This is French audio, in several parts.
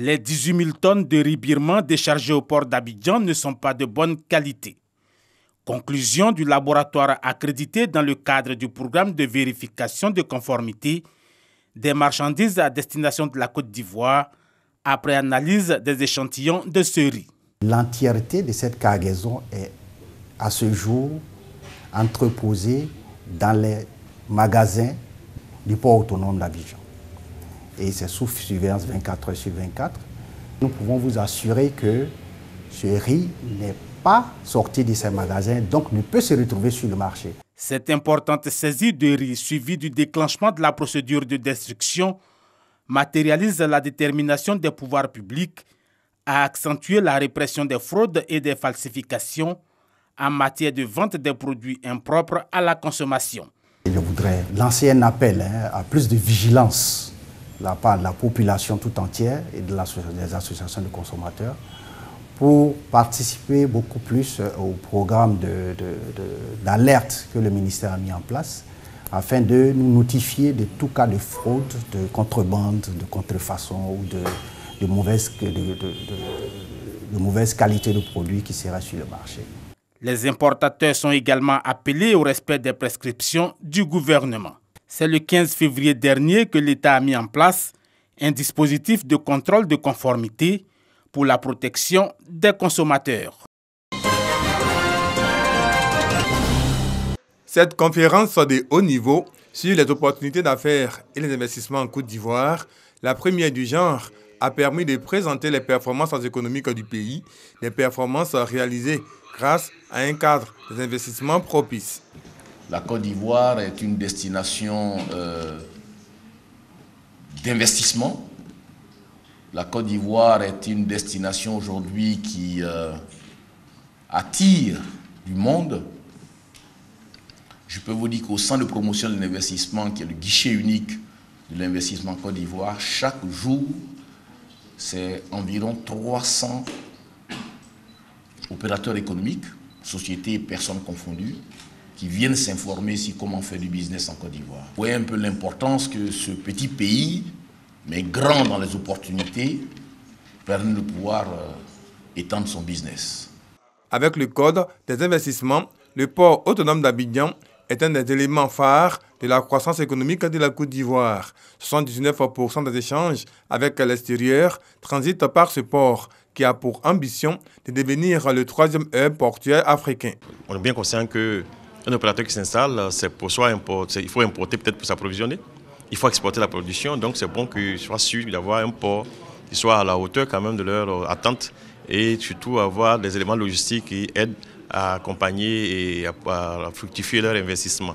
Les 18 000 tonnes de riz birman déchargées au port d'Abidjan ne sont pas de bonne qualité. Conclusion du laboratoire accrédité dans le cadre du programme de vérification de conformité des marchandises à destination de la Côte d'Ivoire après analyse des échantillons de ce riz. L'entièreté de cette cargaison est à ce jour entreposée dans les magasins du port autonome d'Abidjan. Et c'est sous surveillance 24 heures sur 24. Nous pouvons vous assurer que ce riz n'est pas sorti de ces magasins, donc ne peut se retrouver sur le marché. Cette importante saisie de riz suivie du déclenchement de la procédure de destruction matérialise la détermination des pouvoirs publics à accentuer la répression des fraudes et des falsifications en matière de vente des produits impropres à la consommation. Je voudrais lancer un appel à plus de vigilance de la part de la population tout entière et des associations de consommateurs pour participer beaucoup plus au programme d'alerte que le ministère a mis en place afin de nous notifier de tout cas de fraude, de contrebande, de contrefaçon ou de mauvaise qualité de produits qui seraient sur le marché. Les importateurs sont également appelés au respect des prescriptions du gouvernement. C'est le 15 février dernier que l'État a mis en place un dispositif de contrôle de conformité pour la protection des consommateurs. Cette conférence de haut niveau sur les opportunités d'affaires et les investissements en Côte d'Ivoire, la première du genre, a permis de présenter les performances économiques du pays, les performances réalisées grâce à un cadre des investissements propice. La Côte d'Ivoire est une destination d'investissement. La Côte d'Ivoire est une destination aujourd'hui qui attire du monde. Je peux vous dire qu'au centre de promotion de l'investissement, qui est le guichet unique de l'investissement en Côte d'Ivoire, chaque jour, c'est environ 300 opérateurs économiques, sociétés et personnes confondues, qui viennent s'informer sur comment faire du business en Côte d'Ivoire. Vous voyez un peu l'importance que ce petit pays, mais grand dans les opportunités, permet de pouvoir étendre son business. Avec le Code des investissements, le port autonome d'Abidjan est un des éléments phares de la croissance économique de la Côte d'Ivoire. 79% des échanges avec l'extérieur transitent par ce port, qui a pour ambition de devenir le 3e hub portuaire africain. On est bien conscient qu'un opérateur qui s'installe, c'est pour soi il faut importer peut-être pour s'approvisionner. Il faut exporter la production, donc c'est bon qu'ils soient sûrs d'avoir un port qui soit à la hauteur quand même de leur attente et surtout avoir des éléments logistiques qui aident à accompagner et à fructifier leur investissement.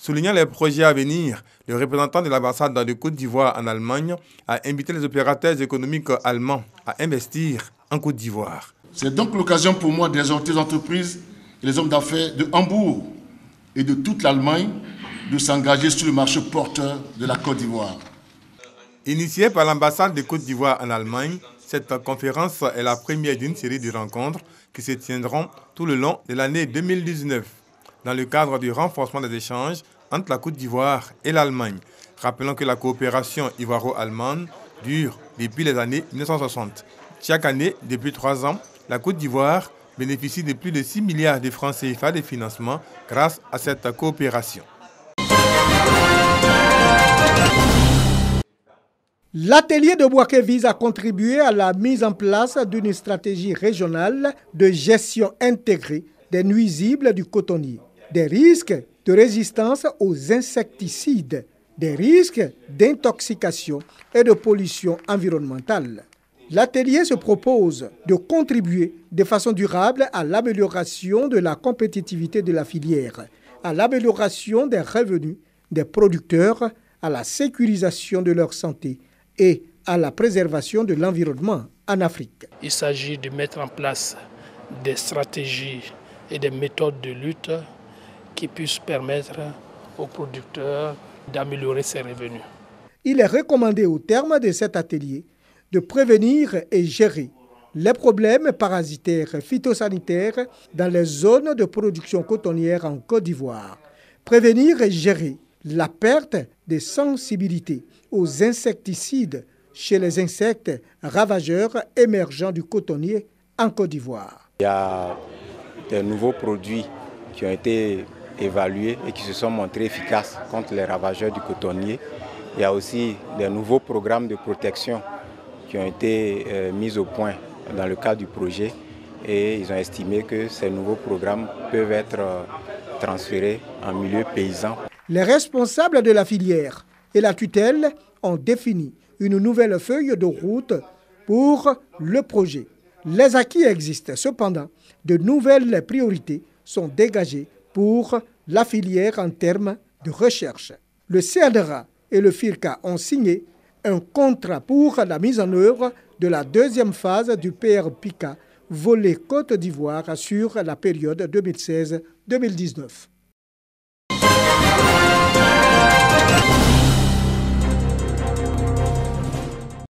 Soulignant les projets à venir, le représentant de l'ambassade de Côte d'Ivoire en Allemagne a invité les opérateurs économiques allemands à investir en Côte d'Ivoire. C'est donc l'occasion pour moi d'exhorter les entreprises et les hommes d'affaires de Hambourg et de toute l'Allemagne de s'engager sur le marché porteur de la Côte d'Ivoire. Initiée par l'ambassade de Côte d'Ivoire en Allemagne, cette conférence est la première d'une série de rencontres qui se tiendront tout le long de l'année 2019, dans le cadre du renforcement des échanges entre la Côte d'Ivoire et l'Allemagne. Rappelons que la coopération ivoiro-allemande dure depuis les années 1960. Chaque année, depuis 3 ans, la Côte d'Ivoire bénéficie de plus de 6 milliards de francs CFA de financement grâce à cette coopération. L'atelier de Bouaké vise à contribuer à la mise en place d'une stratégie régionale de gestion intégrée des nuisibles du cotonnier, des risques de résistance aux insecticides, des risques d'intoxication et de pollution environnementale. L'atelier se propose de contribuer de façon durable à l'amélioration de la compétitivité de la filière, à l'amélioration des revenus des producteurs, à la sécurisation de leur santé et à la préservation de l'environnement en Afrique. Il s'agit de mettre en place des stratégies et des méthodes de lutte qui puissent permettre aux producteurs d'améliorer ses revenus. Il est recommandé au terme de cet atelier de prévenir et gérer les problèmes parasitaires phytosanitaires dans les zones de production cotonnière en Côte d'Ivoire, prévenir et gérer la perte de sensibilité aux insecticides chez les insectes ravageurs émergents du cotonnier en Côte d'Ivoire. Il y a des nouveaux produits qui ont été évalués et qui se sont montrés efficaces contre les ravageurs du cotonnier. Il y a aussi des nouveaux programmes de protection qui ont été mis au point dans le cadre du projet et ils ont estimé que ces nouveaux programmes peuvent être transférés en milieu paysan. Les responsables de la filière et la tutelle ont défini une nouvelle feuille de route pour le projet. Les acquis existent, cependant, de nouvelles priorités sont dégagées pour la filière en termes de recherche. Le CNRA et le FIRCA ont signé un contrat pour la mise en œuvre de la deuxième phase du PRPICA volet Côte d'Ivoire sur la période 2016-2019.